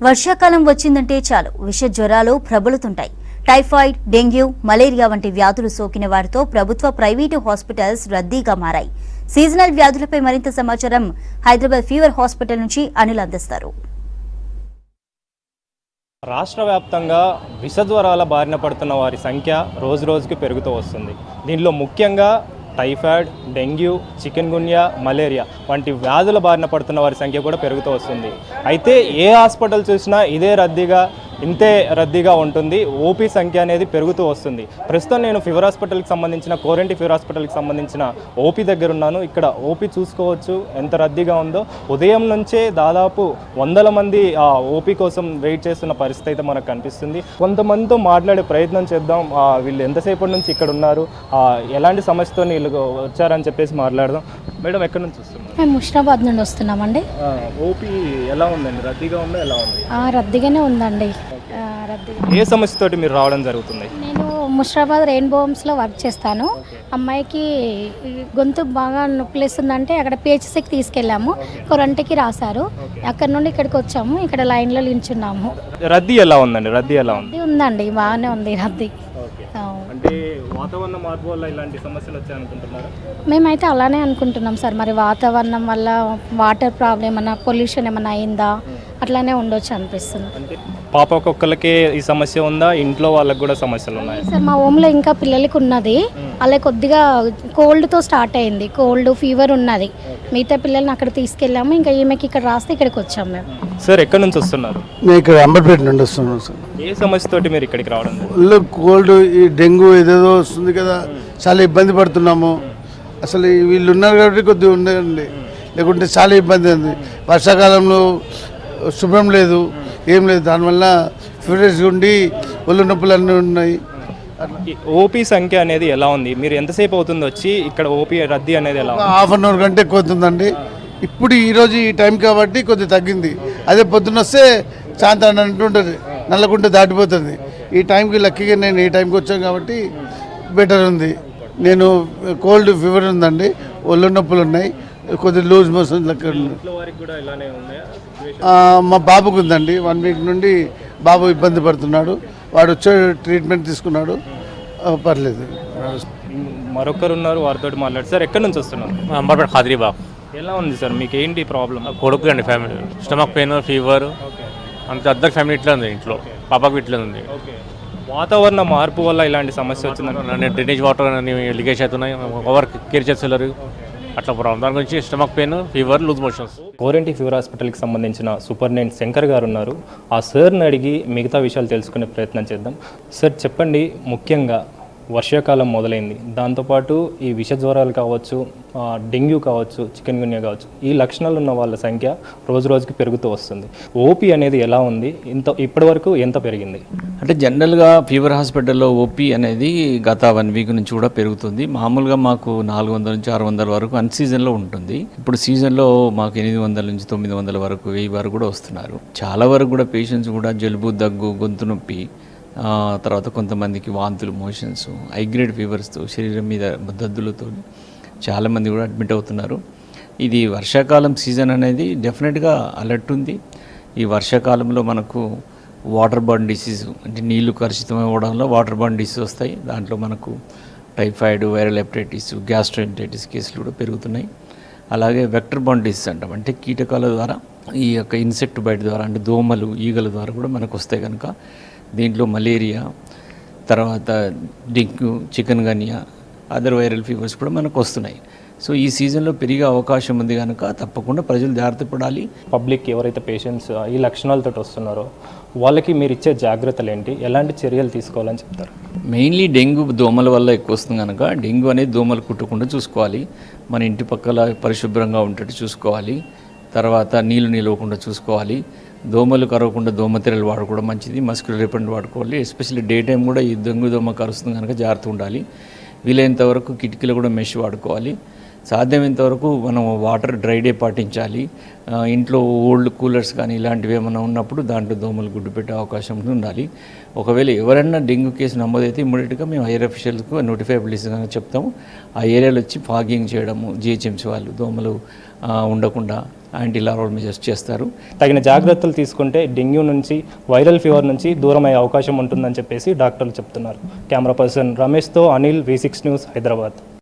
వర్షాకాలం వచ్చిందంటే చాలు విష జ్వరాలు ప్రబలుతుంటాయి. టైఫాయిడ్, డెంగ్యూ, మలేరియా వంటి వ్యాధులు సోకిన వారితో ప్రభుత్వ, ప్రైవేటు హాస్పిటల్స్ రద్దీగా మారాయి. సీజనల్ వ్యాధులపై మరింత సమాచారం హైదరాబాద్ ఫీవర్ హాస్పిటల్ నుంచి అనిల్ అందిస్తారు. రాష్ట్ర వ్యాప్తంగా విషజ్వరాల బారిన పడుతున్న వారి సంఖ్య రోజురోజుకి పెరుగుతూ వస్తుంది. దీనిలో ముఖ్యంగా టైఫాయిడ్, డెంగ్యూ, చికెన్ గున్యా, మలేరియా వంటి వ్యాధుల బారిన పడుతున్న వారి సంఖ్య కూడా పెరుగుతూ వస్తుంది. అయితే ఏ హాస్పిటల్ చూసినా ఇంతే రద్దీగా ఉంటుంది. ఓపీ సంఖ్య అనేది పెరుగుతూ వస్తుంది. ప్రస్తుతం నేను ఫీవర్ హాస్పిటల్కి సంబంధించిన కోరెంటి ఫీవర్ హాస్పిటల్కి సంబంధించిన ఓపీ దగ్గర ఉన్నాను. ఇక్కడ ఓపీ చూసుకోవచ్చు ఎంత రద్దీగా ఉందో. ఉదయం నుంచే దాదాపు 100 మంది ఆ ఓపీ కోసం వెయిట్ చేస్తున్న పరిస్థితి అయితే మనకు కనిపిస్తుంది. కొంతమందితో మాట్లాడే ప్రయత్నం చేద్దాం. వీళ్ళు ఎంతసేపటి నుంచి ఇక్కడ ఉన్నారు, ఎలాంటి సమస్యతో వీళ్ళు వచ్చారని చెప్పేసి మాట్లాడదాం. మేడం, ఎక్కడి నుంచి వస్తున్నారు? మేము ముషిరాబాద్ నుండి వస్తున్నామండి. ఓపీ ఎలా ఉందండి? రద్దీగా ఉందా? ఎలా ఉంది? రద్దీగానే ఉందండి. ఏ సమస్యతోటి మీరు రావడం జరుగుతుంది? నేను ముషిరాబాద్ రెయిన్బో హోమ్స్లో వర్క్ చేస్తాను. అమ్మాయికి గొంతు బాగా నొప్పిలేస్తుందంటే అక్కడ పిహెచ్సికి తీసుకెళ్ళాము. కొరంటికి రాశారు. అక్కడ నుండి ఇక్కడికి వచ్చాము. ఇక్కడ లైన్లో నిల్చున్నాము. రద్దీ ఎలా ఉందండి? రద్దీ ఎలా ఉంది? ఉందండి, బాగానే ఉంది రద్దీ. అంటే వాతావరణ మార్పు వల్ల ఇలాంటి సమస్యలు వచ్చాయనుకుంటున్నారా? మేమైతే అలానే అనుకుంటున్నాం సార్. మరి వాతావరణం వల్ల వాటర్ ప్రాబ్లం ఏమన్నా, పొల్యూషన్ ఏమన్నా అయిందా, అట్లానే ఉండొచ్చు అనిపిస్తుంది. అంటే పాప ఒక్కొక్కరికి ఈ సమస్య ఉందా? ఇంట్లో వాళ్ళకి కూడా సమస్యలు ఉన్నాయి సార్? మా హోమ్లో ఇంకా పిల్లలకి ఉన్నది. అలా కొద్దిగా కోల్డ్తో స్టార్ట్ అయింది. కోల్డ్, ఫీవర్ ఉన్నది. మిగతా పిల్లల్ని అక్కడ తీసుకెళ్ళాము. ఇంకా ఈమెకి ఇక్కడ రాస్తే ఇక్కడికి వచ్చాము మేము. సార్, ఎక్కడి నుంచి వస్తున్నారు? నేను ఇక్కడ అంబర్పేట నుండి వస్తున్నాను సార్. ఏ సమస్యతోటి మీరు ఇక్కడికి రావడం? కోల్డ్, ఈ డెంగ్యూ ఏదేదో వస్తుంది కదా, చాలా ఇబ్బంది పడుతున్నాము. అసలు వీళ్ళు ఉన్నారు కాబట్టి కొద్దిగా ఉండదండి, లేకుంటే చాలా ఇబ్బంది ఉంది. వర్షాకాలంలో శుభ్రం లేదు, ఏం లేదు. దానివల్ల ఫీవర్స్గా ఉండి ఒళ్ళు నొప్పులు అన్నీ ఉన్నాయి. ఓపీ సంఖ్య అనేది ఎలా ఉంది? మీరు ఎంతసేపు అవుతుంది వచ్చి ఇక్కడ ఓపీ రద్దీ అనేది ఎలా ఉంది? హాఫ్ అన్ అవర్ కంటే ఎక్కువ అవుతుందండి. ఇప్పుడు ఈరోజు ఈ టైం కాబట్టి కొద్దిగా తగ్గింది. అదే పొద్దున్న వస్తే సాయంత్రం అంటుంటుంది, నల్లకుంట దాటిపోతుంది. ఈ టైంకి లక్కీగా నేను ఈ టైంకి వచ్చాను కాబట్టి బెటర్ ఉంది. నేను కోల్డ్ ఫీవర్ ఉందండి, ఒళ్ళు నొప్పులు ఉన్నాయి, కొద్దిగా లూజ్ మోషన్ లెక్క. మా బాబుకు ఉందండి. 1 వీక్ నుండి బాబు ఇబ్బంది పడుతున్నాడు. వాడు వచ్చే ట్రీట్మెంట్ తీసుకున్నాడు, పర్లేదు. మరొకరు ఉన్నారు, వారితో మాట్లాడు. సార్, ఎక్కడి నుంచి వస్తున్నారు? అంబర్పేట ఖాద్రీబాగ్. ఎలా ఉంది సార్? మీకు ఏంటి ప్రాబ్లం? కొడుకు అండి, ఫ్యామిలీ స్టమక్ పెయిన్, ఫీవర్, అంత అందరి ఫ్యామిలీ ఇట్లా ఉంది. ఇంట్లో పాపకు ఇట్లా ఉంది. వాతావరణ మార్పు వల్ల ఇలాంటి సమస్య వచ్చిందండి. డ్రైనేజ్ వాటర్ లీకేజ్ అవుతున్నాయి, ఓవర్ కేర్ చేస్తున్నారు, అట్లా ప్రాబ్లం. దాని గురించి stomach pain, fever, loose motions. Koranti fever హాస్పిటల్కి సంబంధించిన సూపరింటెండెంట్ శంకర్ గారు ఉన్నారు. ఆ సార్ని అడిగి మిగతా విషయాలు తెలుసుకునే ప్రయత్నం చేద్దాం. సార్, చెప్పండి, ముఖ్యంగా వర్షాకాలం మొదలైంది, దాంతోపాటు ఈ విష జ్వరాలు కావచ్చు, డెంగ్యూ కావచ్చు, చికెన్ గున్యా కావచ్చు, ఈ లక్షణాలు ఉన్న వాళ్ళ సంఖ్య రోజు రోజుకి పెరుగుతూ వస్తుంది. ఓపీ అనేది ఎలా ఉంది? ఇప్పటి వరకు ఎంత పెరిగింది? అంటే జనరల్గా ఫీవర్ హాస్పిటల్లో ఓపీ అనేది గత 1 వీక్ నుంచి కూడా పెరుగుతుంది. మామూలుగా మాకు 400 నుంచి 600 వరకు అన్ సీజన్లో ఉంటుంది. ఇప్పుడు సీజన్లో మాకు 800 నుంచి 900 వరకు, 1000 వరకు కూడా వస్తున్నారు. చాలా వరకు కూడా పేషెంట్స్ కూడా జలుబు, దగ్గు, గొంతు నొప్పి, తర్వాత కొంతమందికి వాంతులు, మోషన్స్, హైగ్రేడ్ ఫీవర్స్తో, శరీరం మీద దద్దులతో చాలామంది కూడా అడ్మిట్ అవుతున్నారు. ఇది వర్షాకాలం సీజన్ అనేది డెఫినెట్గా అలర్ట్ ఉంది. ఈ వర్షాకాలంలో మనకు వాటర్ బార్న్ డిసీజ్, అంటే నీళ్లు కలుషితం అవ్వడంలో వాటర్ బార్న్ డిసీజ్ వస్తాయి. దాంట్లో మనకు టైఫాయిడ్, వైరల్ హెపటైటిస్, గ్యాస్ట్రోఎంటరైటిస్ కేసులు కూడా పెరుగుతున్నాయి. అలాగే వెక్టర్ బార్న్ డిసీజ్ అంటాం, అంటే కీటకాల ద్వారా, ఈ యొక్క ఇన్సెక్ట్ బైట్ ద్వారా, అంటే దోమలు, ఈగల ద్వారా కూడా మనకు వస్తాయి. కనుక దీంట్లో మలేరియా, తర్వాత dengue, chikungunya, other viral fevers కూడా మనకు వస్తున్నాయి. సో ఈ సీజన్లో పెరిగే అవకాశం ఉంది కనుక తప్పకుండా ప్రజలు జాగ్రత్త పడాలి. పబ్లిక్ ఎవరైతే పేషెంట్స్ ఈ లక్షణాలతో వస్తున్నారో వాళ్ళకి మీరు ఇచ్చే జాగ్రత్తలు ఏంటి? ఎలాంటి చర్యలు తీసుకోవాలని చెప్తారు? మెయిన్లీ డెంగ్యూ దోమల వల్ల ఎక్కువ వస్తుంది కనుక డెంగ్యూ అనేది దోమలు కుట్టకుండా చూసుకోవాలి. మన ఇంటి పక్కల పరిశుభ్రంగా ఉండేట్టు చూసుకోవాలి. తర్వాత నీళ్లు నిలవకుండా చూసుకోవాలి. దోమలు కరవకుండా దోమతెరలు వాడుకోవడం మంచిది. మస్కిటో రిపెంట్ వాడుకోవాలి. ఎస్పెషల్లీ డే టైం కూడా ఈ డెంగ్యూ దోమ కరుస్తుంది కనుక జాగ్రత్త ఉండాలి. వీలైనంత వరకు కిటికీలు కూడా మెష్ వాడుకోవాలి. సాధ్యమైనంత వరకు మనం వాటర్ డ్రై డే పాటించాలి. ఇంట్లో ఓల్డ్ కూలర్స్ కానీ ఇలాంటివి ఏమైనా ఉన్నప్పుడు దాంట్లో దోమలు గుడ్డు పెట్టే అవకాశం ఉండాలి. ఒకవేళ ఎవరైనా డెంగ్యూ కేసు నమోదైతే ఇమ్మీడియట్గా మేము హైయర్ అఫీషియల్స్కు నోటిఫైబుల్స్గా చెప్తాము. ఆ ఏరియాలో వచ్చి ఫాగింగ్ చేయడము, జిహెచ్ఎంసీ వాళ్ళు దోమలు ఉండకుండా యాంటీ లార్వల్ మెజర్స్ చేస్తారు. తగిన జాగ్రత్తలు తీసుకుంటే డెంగ్యూ నుంచి, వైరల్ ఫీవర్ నుంచి దూరం అయ్యే అవకాశం ఉంటుందని చెప్పేసి డాక్టర్లు చెప్తున్నారు. కెమెరా పర్సన్ రమేష్తో అనిల్, V6 న్యూస్, హైదరాబాద్.